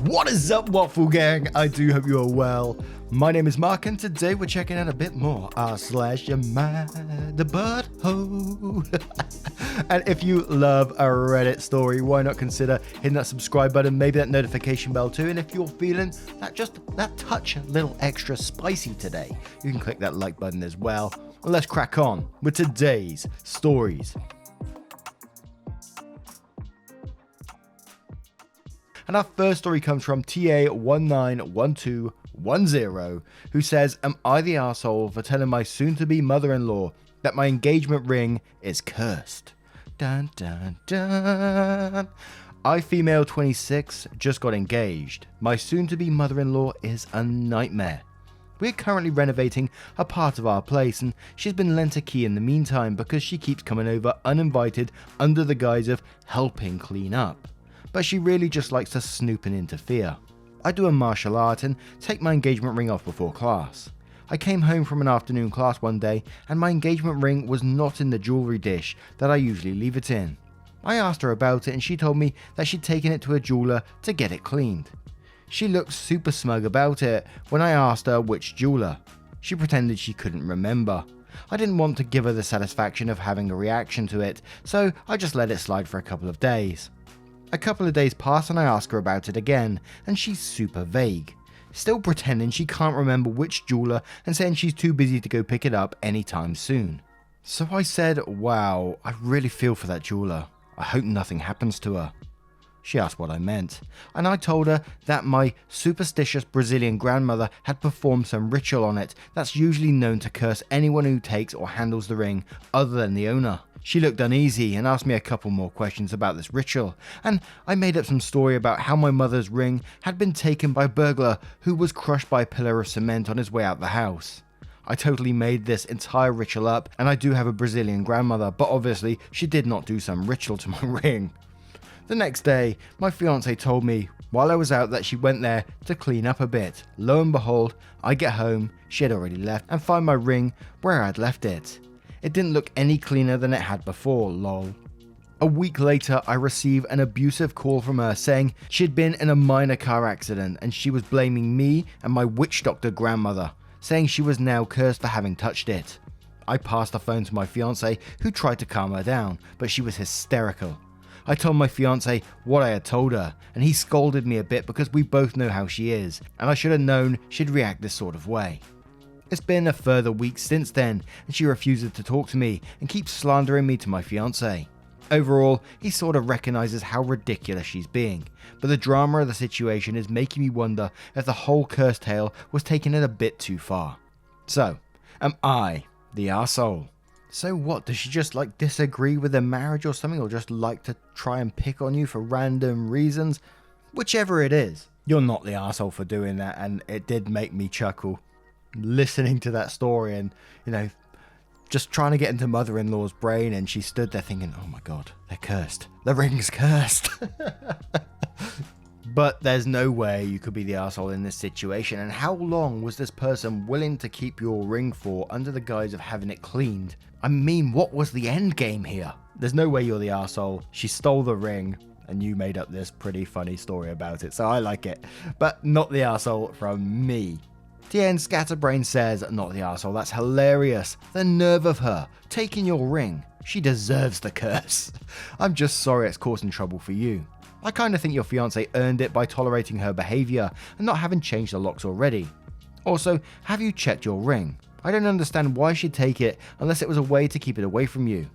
What is up, Waffle Gang? I do hope you are well. My name is Mark, and today we're checking out a bit more r/AmITheButtHole. And if you love a Reddit story, why not consider hitting that subscribe button, maybe that notification bell too. And if you're feeling that touch a little extra spicy today, you can click that like button as well. And let's crack on with today's stories. And our first story comes from TA191210, who says, "Am I the arsehole for telling my soon-to-be mother-in-law that my engagement ring is cursed?" Dun dun dun. I, female 26, just got engaged. My soon-to-be mother-in-law is a nightmare. We're currently renovating a part of our place, and she's been lent a key in the meantime because she keeps coming over uninvited under the guise of helping clean up. But she really just likes to snoop and interfere. I do a martial art and take my engagement ring off before class. I came home from an afternoon class one day and my engagement ring was not in the jewellery dish that I usually leave it in. I asked her about it and she told me that she'd taken it to a jeweller to get it cleaned. She looked super smug about it when I asked her which jeweller. She pretended she couldn't remember. I didn't want to give her the satisfaction of having a reaction to it, so I just let it slide for a couple of days. A couple of days pass and I ask her about it again, and she's super vague, still pretending she can't remember which jeweller and saying she's too busy to go pick it up anytime soon. So I said, "Wow, I really feel for that jeweller. I hope nothing happens to her." She asked what I meant, and I told her that my superstitious Brazilian grandmother had performed some ritual on it that's usually known to curse anyone who takes or handles the ring other than the owner. She looked uneasy and asked me a couple more questions about this ritual, and I made up some story about how my mother's ring had been taken by a burglar who was crushed by a pillar of cement on his way out the house. I totally made this entire ritual up, and I do have a Brazilian grandmother, but obviously she did not do some ritual to my ring. The next day, my fiance told me while I was out that she went there to clean up a bit. Lo and behold, I get home, she had already left, and find my ring where I had left it. It didn't look any cleaner than it had before, lol. A week later, I receive an abusive call from her saying she'd been in a minor car accident and she was blaming me and my witch doctor grandmother, saying she was now cursed for having touched it. I passed the phone to my fiance, who tried to calm her down, but she was hysterical. I told my fiance what I had told her, and he scolded me a bit because we both know how she is, and I should have known she'd react this sort of way. It's been a further week since then, and she refuses to talk to me and keeps slandering me to my fiance. Overall, he sort of recognizes how ridiculous she's being, but the drama of the situation is making me wonder if the whole curse tale was taking it a bit too far. So, am I the arsehole? So what, does she just disagree with the marriage or something, or just like to try and pick on you for random reasons? Whichever it is, you're not the arsehole for doing that, and it did make me chuckle listening to that story and, just trying to get into mother-in-law's brain, and she stood there thinking, oh my god, they're cursed. The ring's cursed. But there's no way you could be the arsehole in this situation, and how long was this person willing to keep your ring for under the guise of having it cleaned? I mean, what was the end game here? There's no way you're the arsehole. She stole the ring, and you made up this pretty funny story about it, so I like it. But not the arsehole from me. TN Scatterbrain says, "Not the arsehole, that's hilarious. The nerve of her, taking your ring. She deserves the curse. I'm just sorry it's causing trouble for you. I kinda think your fiance earned it by tolerating her behaviour and not having changed the locks already. Also, have you checked your ring? I don't understand why she'd take it unless it was a way to keep it away from you.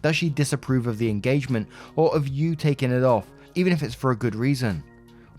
Does she disapprove of the engagement or of you taking it off, even if it's for a good reason?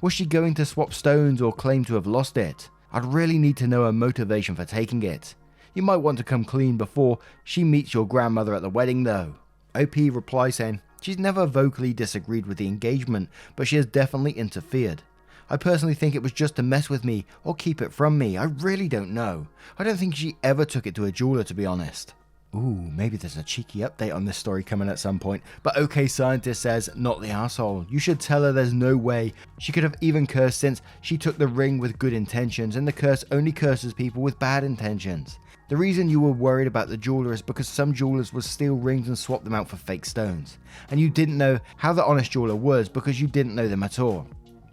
Was she going to swap stones or claim to have lost it? I'd really need to know her motivation for taking it. You might want to come clean before she meets your grandmother at the wedding though." OP replies saying, "She's never vocally disagreed with the engagement, but she has definitely interfered. I personally think it was just to mess with me or keep it from me. I really don't know. I don't think she ever took it to a jeweler, to be honest." Ooh, maybe there's a cheeky update on this story coming at some point. But OK Scientist says, "Not the arsehole. You should tell her there's no way she could have even cursed since she took the ring with good intentions, and the curse only curses people with bad intentions. The reason you were worried about the jeweler is because some jewelers would steal rings and swap them out for fake stones. And you didn't know how the honest jeweler was because you didn't know them at all.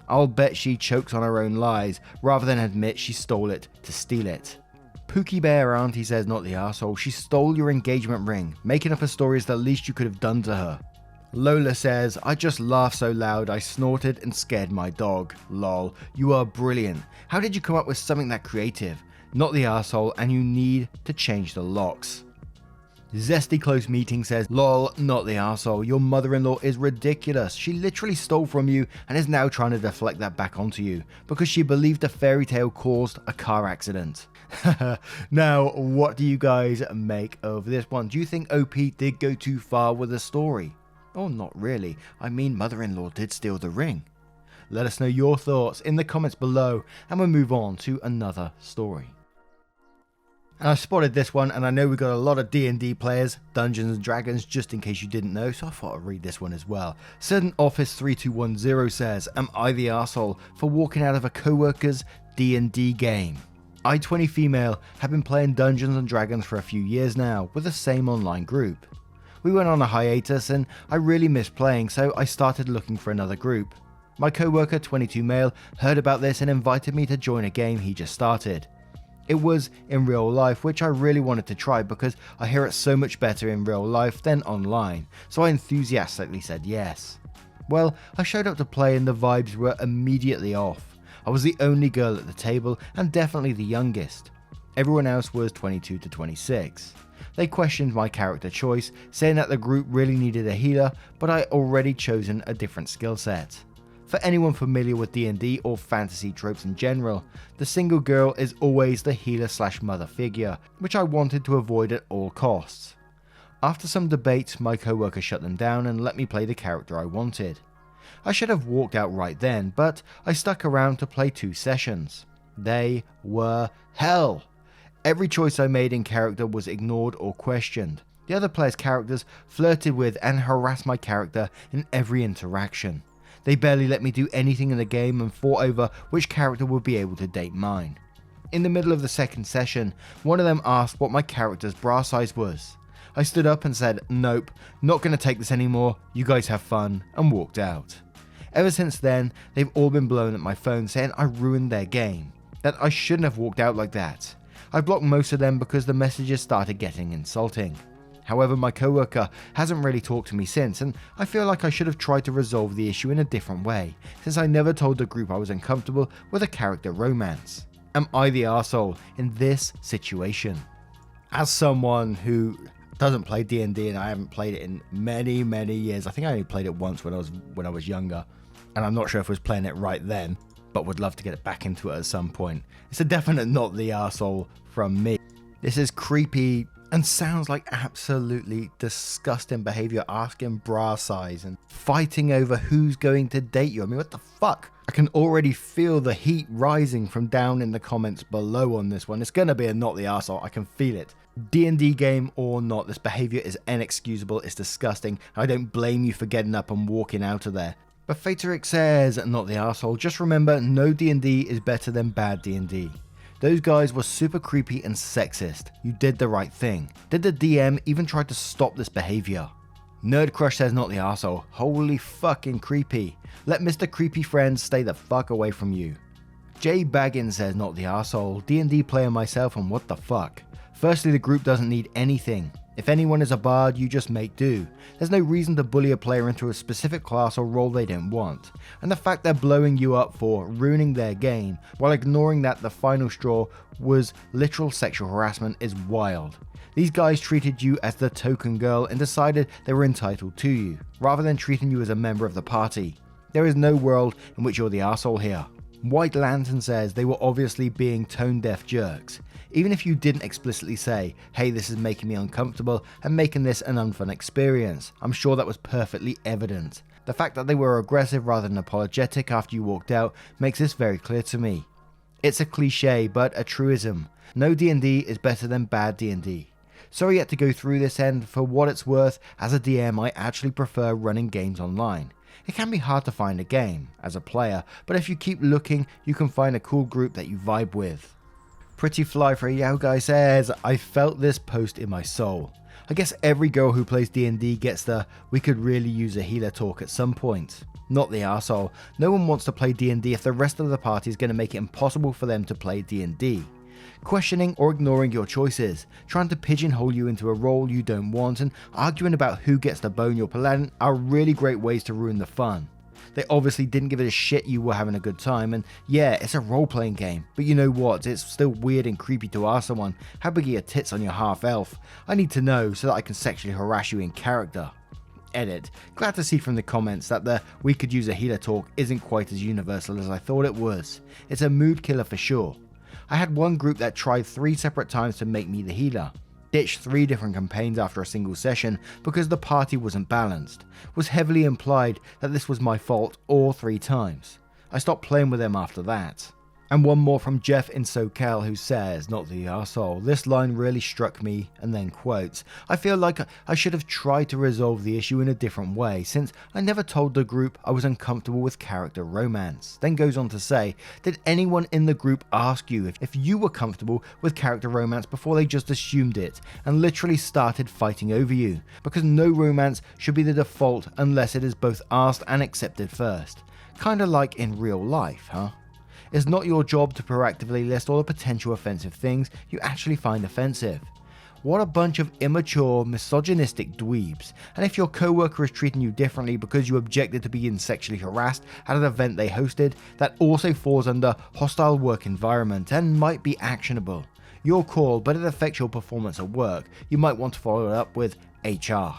I'll bet she chokes on her own lies rather than admit she stole it to steal it. Pookie Bear Auntie says, not the arsehole, she stole your engagement ring. Making up a story is the least you could have done to her. Lola says, I just laughed so loud I snorted and scared my dog. Lol, you are brilliant. How did you come up with something that creative? Not the arsehole, and you need to change the locks. Zesty Close Meeting says, lol, not the arsehole, your mother-in-law is ridiculous. She literally stole from you and is now trying to deflect that back onto you because she believed a fairy tale caused a car accident. Now, what do you guys make of this one? Do you think OP did go too far with the story? Oh, not really. I mean, mother-in-law did steal the ring. Let us know your thoughts in the comments below and we'll move on to another story. And I spotted this one, and I know we've got a lot of D&D players, Dungeons and Dragons, just in case you didn't know, so I thought I'd read this one as well. Certain Office 3210 says, am I the arsehole for walking out of a co-worker's D&D game? I, 20 female, have been playing Dungeons and Dragons for a few years now, with the same online group. We went on a hiatus, and I really missed playing, so I started looking for another group. My co-worker, 22 male, heard about this and invited me to join a game he just started. It was in real life, which I really wanted to try because I hear it's so much better in real life than online, so I enthusiastically said yes. Well, I showed up to play and the vibes were immediately off. I was the only girl at the table and definitely the youngest. Everyone else was 22 to 26. They questioned my character choice, saying that the group really needed a healer, but I already chosen a different skill set. For anyone familiar with D&D or fantasy tropes in general, the single girl is always the healer/mother figure, which I wanted to avoid at all costs. After some debate, my co-worker shut them down and let me play the character I wanted. I should have walked out right then, but I stuck around to play 2 sessions. They were hell. Every choice I made in character was ignored or questioned. The other players' characters flirted with and harassed my character in every interaction. They barely let me do anything in the game and fought over which character would be able to date mine. In the middle of the second session, one of them asked what my character's bra size was. I stood up and said, nope, not gonna take this anymore, you guys have fun, and walked out. Ever since then, they've all been blowing at my phone saying I ruined their game, that I shouldn't have walked out like that. I blocked most of them because the messages started getting insulting. However, my co-worker hasn't really talked to me since, and I feel like I should have tried to resolve the issue in a different way, since I never told the group I was uncomfortable with a character romance. Am I the arsehole in this situation? As someone who doesn't play D&D, and I haven't played it in many, many years, I think I only played it once when I was younger, and I'm not sure if I was playing it right then, but would love to get it back into it at some point. It's a definite not the arsehole from me. This is creepy and sounds like absolutely disgusting behavior, asking bra size and fighting over who's going to date you. I mean, what the fuck? I can already feel the heat rising from down in the comments below on this one. It's gonna be a not the arsehole, I can feel it. D&D game or not, this behavior is inexcusable, it's disgusting. I don't blame you for getting up and walking out of there. But Fateric says, not the arsehole, just remember, no D&D is better than bad D&D. Those guys were super creepy and sexist. You did the right thing. Did the DM even try to stop this behavior? Nerd Crush says not the arsehole. Holy fucking creepy. Let Mr. Creepy Friends stay the fuck away from you. Jay Baggins says not the arsehole. D&D player myself and what the fuck. Firstly, the group doesn't need anything. If anyone is a bard, you just make do. There's no reason to bully a player into a specific class or role they don't want. And the fact they're blowing you up for ruining their game, while ignoring that the final straw was literal sexual harassment, is wild. These guys treated you as the token girl and decided they were entitled to you, rather than treating you as a member of the party. There is no world in which you're the arsehole here. White Lantern says they were obviously being tone-deaf jerks. Even if you didn't explicitly say, hey, this is making me uncomfortable and making this an unfun experience, I'm sure that was perfectly evident. The fact that they were aggressive rather than apologetic after you walked out makes this very clear to me. It's a cliche, but a truism. No D&D is better than bad D&D. Sorry you had to go through this, and for what it's worth, as a DM I actually prefer running games online. It can be hard to find a game, as a player, but if you keep looking, you can find a cool group that you vibe with. Pretty Fly for a Yow Guy says, I felt this post in my soul. I guess every girl who plays D&D gets the we could really use a healer talk at some point. Not the arsehole. No one wants to play D&D if the rest of the party is going to make it impossible for them to play D&D. Questioning or ignoring your choices, trying to pigeonhole you into a role you don't want, and arguing about who gets to bone your paladin are really great ways to ruin the fun. They obviously didn't give it a shit you were having a good time, and yeah, it's a role-playing game, but you know what, it's still weird and creepy to ask someone, how big are your tits on your half-elf? I need to know so that I can sexually harass you in character. Edit. Glad to see from the comments that the "we could use a healer" talk isn't quite as universal as I thought it was. It's a mood killer for sure. I had one group that tried 3 separate times to make me the healer. Ditched 3 different campaigns after a single session because the party wasn't balanced. Was heavily implied that this was my fault all 3 times. I stopped playing with them after that. And one more from Jeff in SoCal who says, not the arsehole. This line really struck me, and then quotes, I feel like I should have tried to resolve the issue in a different way, since I never told the group I was uncomfortable with character romance. Then goes on to say, did anyone in the group ask you if you were comfortable with character romance before they just assumed it, and literally started fighting over you? Because no romance should be the default unless it is both asked and accepted first. Kinda like in real life, huh? It's not your job to proactively list all the potential offensive things you actually find offensive. What a bunch of immature, misogynistic dweebs. And if your coworker is treating you differently because you objected to being sexually harassed at an event they hosted, that also falls under hostile work environment and might be actionable. Your call, but it affects your performance at work. You might want to follow it up with HR.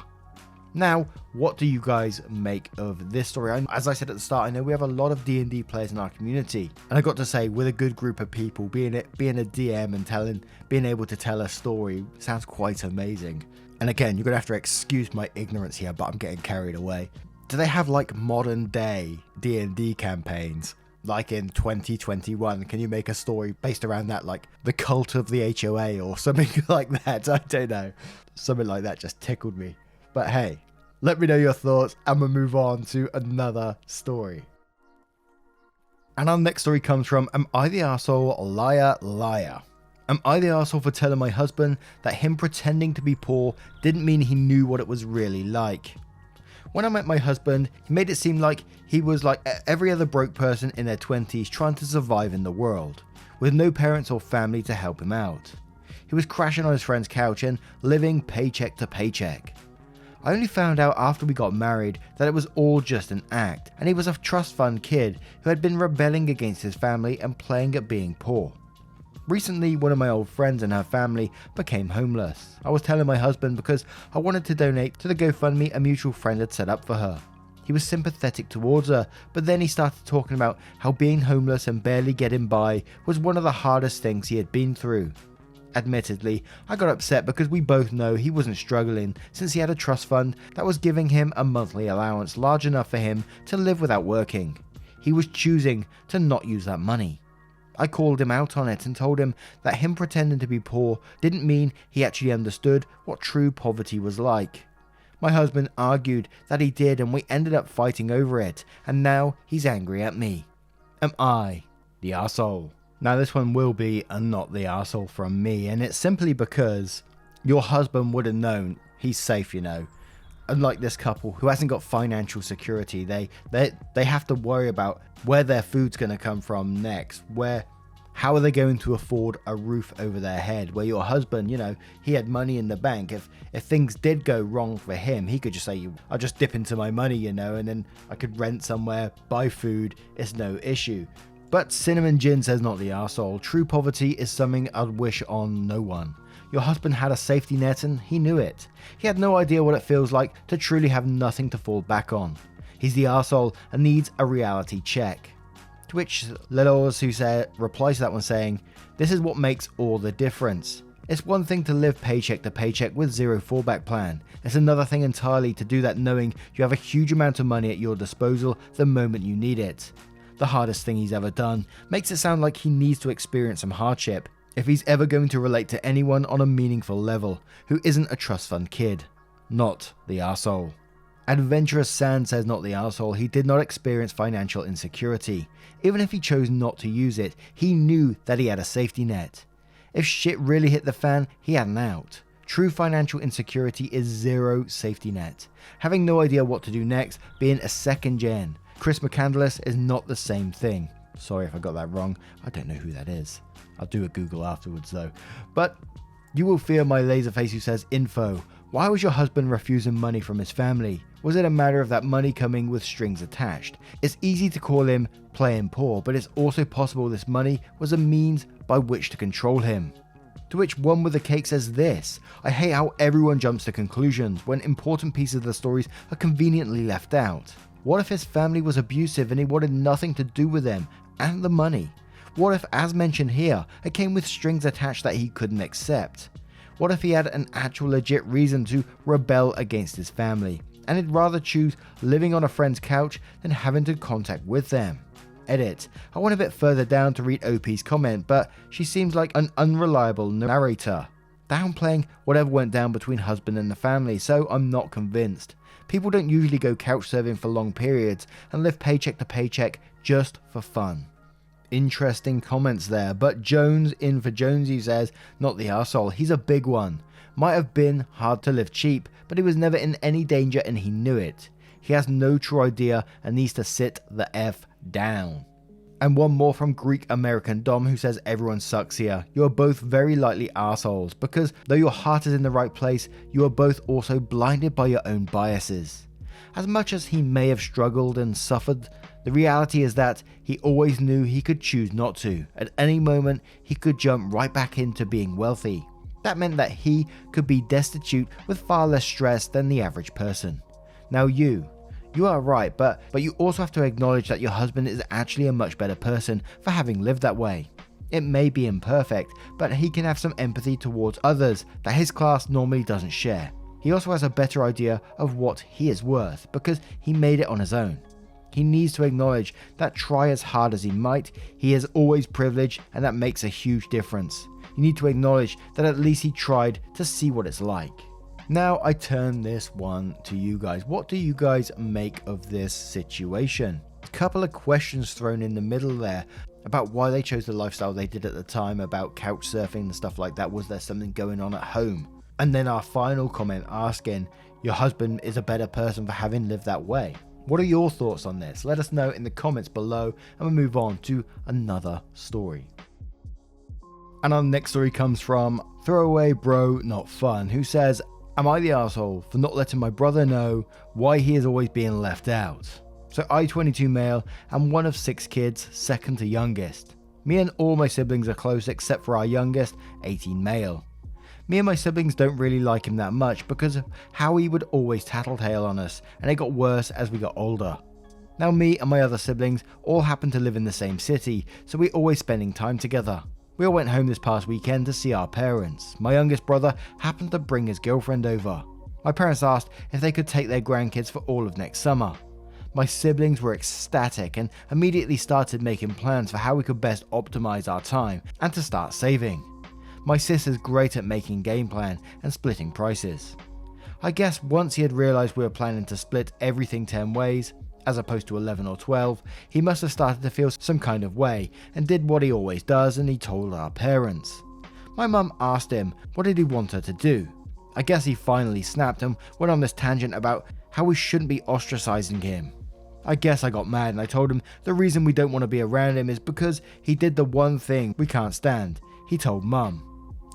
Now, what do you guys make of this story? As I said at the start, I know we have a lot of D&D players in our community, and I got to say, with a good group of people, being a DM and being able to tell a story sounds quite amazing. And again, you're gonna have to excuse my ignorance here, but I'm getting carried away. Do they have like modern day D&D campaigns? Like in 2021, can you make a story based around that, like the cult of the HOA or something like that? I don't know. Something like that just tickled me. But hey, let me know your thoughts and we'll move on to another story. And our next story comes from Am I the Arsehole? Liar, liar. Am I the arsehole for telling my husband that him pretending to be poor didn't mean he knew what it was really like? When I met my husband, he made it seem like he was like every other broke person in their 20s trying to survive in the world, with no parents or family to help him out. He was crashing on his friend's couch and living paycheck to paycheck. I only found out after we got married that it was all just an act, and he was a trust fund kid who had been rebelling against his family and playing at being poor. Recently, one of my old friends and her family became homeless. I was telling my husband because I wanted to donate to the GoFundMe a mutual friend had set up for her. He was sympathetic towards her, but then he started talking about how being homeless and barely getting by was one of the hardest things he had been through. Admittedly, I got upset because we both know he wasn't struggling since he had a trust fund that was giving him a monthly allowance large enough for him to live without working. He was choosing to not use that money. I called him out on it and told him that him pretending to be poor didn't mean he actually understood what true poverty was like. My husband argued that he did, and we ended up fighting over it, and now he's angry at me. Am I the arsehole? Now this one will be a not the arsehole from me, and it's simply because your husband would have known he's safe, you know. Unlike this couple who hasn't got financial security, they have to worry about where their food's going to come from next, how are they going to afford a roof over their head, where your husband, you know, he had money in the bank. If things did go wrong for him, he could just say, I'll just dip into my money, you know, and then I could rent somewhere, buy food, it's no issue. But Cinnamon Gin says not the arsehole. True poverty is something I'd wish on no one. Your husband had a safety net and he knew it. He had no idea what it feels like to truly have nothing to fall back on. He's the arsehole and needs a reality check. To which Lelos replies to that one saying, this is what makes all the difference. It's one thing to live paycheck to paycheck with zero fallback plan. It's another thing entirely to do that knowing you have a huge amount of money at your disposal the moment you need it. The hardest thing he's ever done makes it sound like he needs to experience some hardship if he's ever going to relate to anyone on a meaningful level who isn't a trust fund kid. Not the arsehole. Adventurous Sand says not the arsehole. He did not experience financial insecurity. Even if he chose not to use it, he knew that he had a safety net. If shit really hit the fan, he had an out. True financial insecurity is zero safety net. Having no idea what to do next, being a second gen. Chris McCandless is not the same thing. Sorry if I got that wrong. I don't know who that is. I'll do a Google afterwards though. But you will fear my Laserface, who says, info. Why was your husband refusing money from his family? Was it a matter of that money coming with strings attached? It's easy to call him playing poor, but it's also possible this money was a means by which to control him. To which one with the cake says this: I hate how everyone jumps to conclusions when important pieces of the stories are conveniently left out. What if his family was abusive and he wanted nothing to do with them and the money? What if, as mentioned here, it came with strings attached that he couldn't accept? What if he had an actual legit reason to rebel against his family, and he'd rather choose living on a friend's couch than having to contact with them? Edit. I went a bit further down to read OP's comment, but she seems like an unreliable narrator, downplaying whatever went down between husband and the family, so I'm not convinced. People don't usually go couch surfing for long periods and live paycheck to paycheck just for fun. Interesting comments there, but Jones in for Jonesy says, not the arsehole, he's a big one. Might have been hard to live cheap, but he was never in any danger and he knew it. He has no true idea and needs to sit the F down. And one more from Greek American Dom, who says, everyone sucks here. You are both very likely arseholes, because though your heart is in the right place, you are both also blinded by your own biases. As much as he may have struggled and suffered, the reality is that he always knew he could choose not to. At any moment, he could jump right back into being wealthy. That meant that he could be destitute with far less stress than the average person. Now you are right, but you also have to acknowledge that your husband is actually a much better person for having lived that way. It may be imperfect, but he can have some empathy towards others that his class normally doesn't share. He also has a better idea of what he is worth because he made it on his own. He needs to acknowledge that try as hard as he might, he is always privileged, and that makes a huge difference. You need to acknowledge that at least he tried to see what it's like. Now I turn this one to you guys. What do you guys make of this situation? A couple of questions thrown in the middle there about why they chose the lifestyle they did at the time, about couch surfing and stuff like that. Was there something going on at home? And then our final comment asking, your husband is a better person for having lived that way. What are your thoughts on this? Let us know in the comments below, and we'll move on to another story. And our next story comes from Throwaway Bro Not Fun, who says, am I the asshole for not letting my brother know why he is always being left out? So I, 22 male, am one of 6 kids, second to youngest. Me and all my siblings are close except for our youngest, 18 male. Me and my siblings don't really like him that much because of how he would always tattletale on us, and it got worse as we got older. Now me and my other siblings all happen to live in the same city, so we're always spending time together. We all went home this past weekend to see our parents. My youngest brother happened to bring his girlfriend over. My parents asked if they could take their grandkids for all of next summer. My siblings were ecstatic and immediately started making plans for how we could best optimize our time and to start saving. My sis is great at making game plan and splitting prices. I guess once he had realized we were planning to split everything 10 ways, as opposed to 11 or 12, he must have started to feel some kind of way and did what he always does, and he told our parents. My mum asked him what did he want her to do. I guess he finally snapped and went on this tangent about how we shouldn't be ostracizing him. I guess I got mad and I told him the reason we don't want to be around him is because he did the one thing we can't stand. He told mum.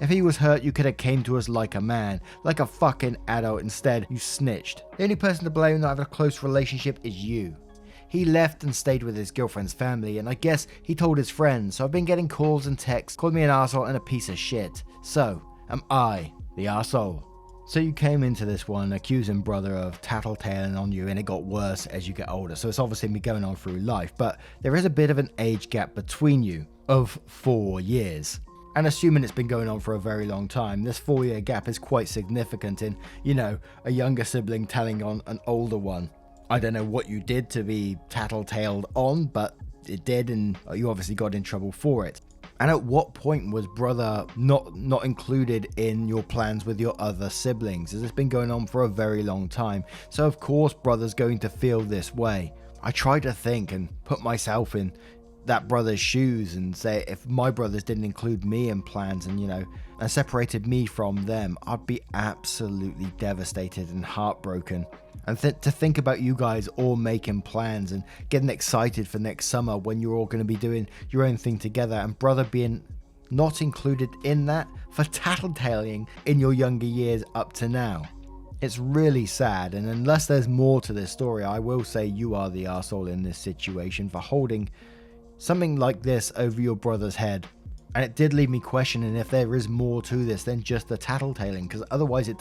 If he was hurt, you could have came to us like a man, like a fucking adult. Instead, you snitched. The only person to blame not having a close relationship is you. He left and stayed with his girlfriend's family, and I guess he told his friends, so I've been getting calls and texts, called me an arsehole and a piece of shit. So, am I the arsehole? So you came into this one accusing brother of tattletaling on you, and it got worse as you get older, so it's obviously been going on through life, but there is a bit of an age gap between you of 4 years. And assuming it's been going on for a very long time, this 4-year gap is quite significant in, a younger sibling telling on an older one. I don't know what you did to be tattletaled on, but it did, and you obviously got in trouble for it. And at what point was brother not included in your plans with your other siblings? As it's been going on for a very long time. So of course brother's going to feel this way. I try to think and put myself in that brother's shoes and say, if my brothers didn't include me in plans and, and separated me from them, I'd be absolutely devastated and heartbroken. And to think about you guys all making plans and getting excited for next summer when you're all going to be doing your own thing together, and brother being not included in that for tattletaling in your younger years up to now. It's really sad, and unless there's more to this story, I will say you are the arsehole in this situation for holding something like this over your brother's head. And it did leave me questioning if there is more to this than just the tattletaling, because otherwise it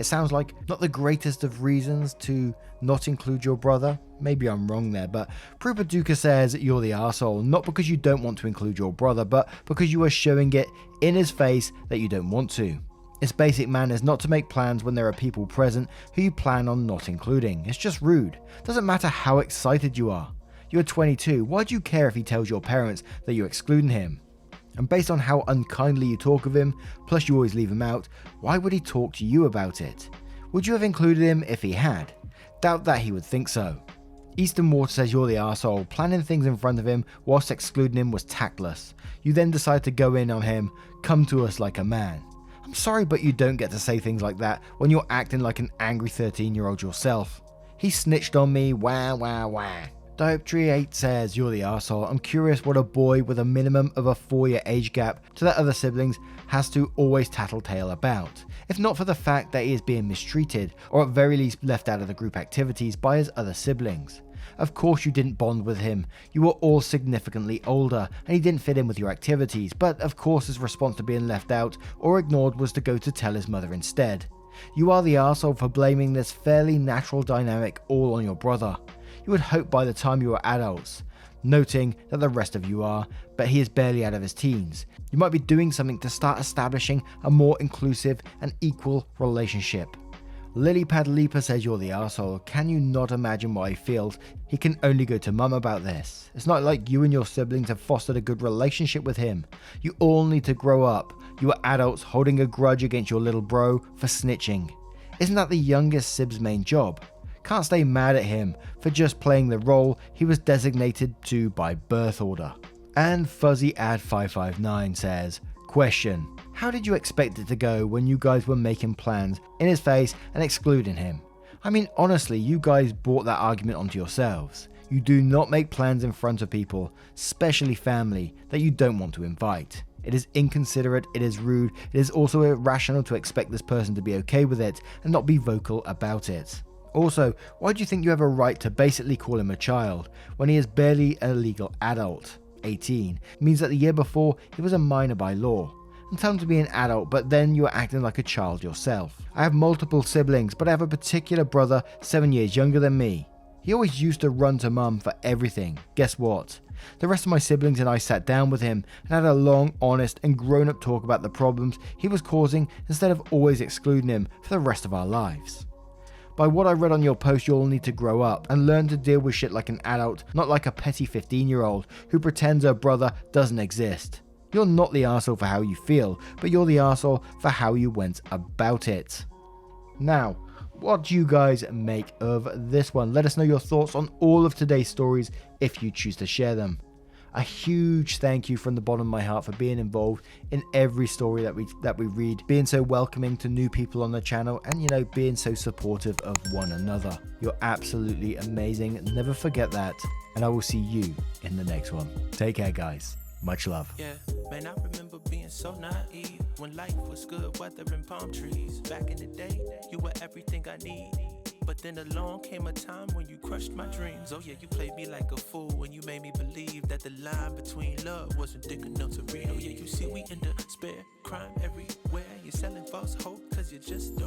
sounds like not the greatest of reasons to not include your brother. Maybe I'm wrong there, but Prupaduka says you're the arsehole, not because you don't want to include your brother, but because you are showing it in his face that you don't want to. It's basic manners not to make plans when there are people present who you plan on not including. It's just rude. Doesn't matter how excited you are. You're 22, why do you care if he tells your parents that you're excluding him? And based on how unkindly you talk of him, plus you always leave him out, why would he talk to you about it? Would you have included him if he had? Doubt that he would think so. Eastern Water says you're the arsehole. Planning things in front of him whilst excluding him was tactless. You then decide to go in on him, come to us like a man. I'm sorry, but you don't get to say things like that when you're acting like an angry 13-year-old yourself. He snitched on me, wah wah wah. Dioptree8 says you're the arsehole. I'm curious what a boy with a minimum of a 4-year age gap to their other siblings has to always tattletale about, if not for the fact that he is being mistreated or at very least left out of the group activities by his other siblings. Of course you didn't bond with him, you were all significantly older and he didn't fit in with your activities, but of course his response to being left out or ignored was to go to tell his mother instead. You are the arsehole for blaming this fairly natural dynamic all on your brother. You would hope by the time you are adults, noting that the rest of you are, but he is barely out of his teens. You might be doing something to start establishing a more inclusive and equal relationship. Lilypad says you're the arsehole. Can you not imagine what he feels? He can only go to mum about this. It's not like you and your siblings have fostered a good relationship with him. You all need to grow up. You are adults holding a grudge against your little bro for snitching. Isn't that the youngest sib's main job? Can't stay mad at him for just playing the role he was designated to by birth order. And FuzzyAd559 says, question, how did you expect it to go when you guys were making plans in his face and excluding him? I mean, honestly, you guys brought that argument onto yourselves. You do not make plans in front of people, especially family, that you don't want to invite. It is inconsiderate, it is rude, it is also irrational to expect this person to be okay with it and not be vocal about it. Also, why do you think you have a right to basically call him a child when he is barely a legal adult? 18 means that the year before he was a minor by law. And tell him to be an adult, but then you are acting like a child yourself. I have multiple siblings, but I have a particular brother 7 years younger than me. He always used to run to mum for everything. Guess what? The rest of my siblings and I sat down with him and had a long, honest and grown-up talk about the problems he was causing instead of always excluding him for the rest of our lives. By what I read on your post, you'll need to grow up and learn to deal with shit like an adult, not like a petty 15-year-old who pretends her brother doesn't exist. You're not the arsehole for how you feel, but you're the arsehole for how you went about it. Now, what do you guys make of this one? Let us know your thoughts on all of today's stories if you choose to share them. A huge thank you from the bottom of my heart for being involved in every story that we read, being so welcoming to new people on the channel, and being so supportive of one another. You're absolutely amazing. Never forget that, and I will see you in the next one. Take care, guys. Much love. Yeah, man, I remember being so naive when life was good, weather and palm trees. Back in the day, you were everything I need. But then along came a time when you crushed my dreams. Oh yeah, you played me like a fool when you made me believe that the line between love wasn't thick enough to read. Oh yeah, you see we in the spare crime everywhere. You're selling false hope cause you just don't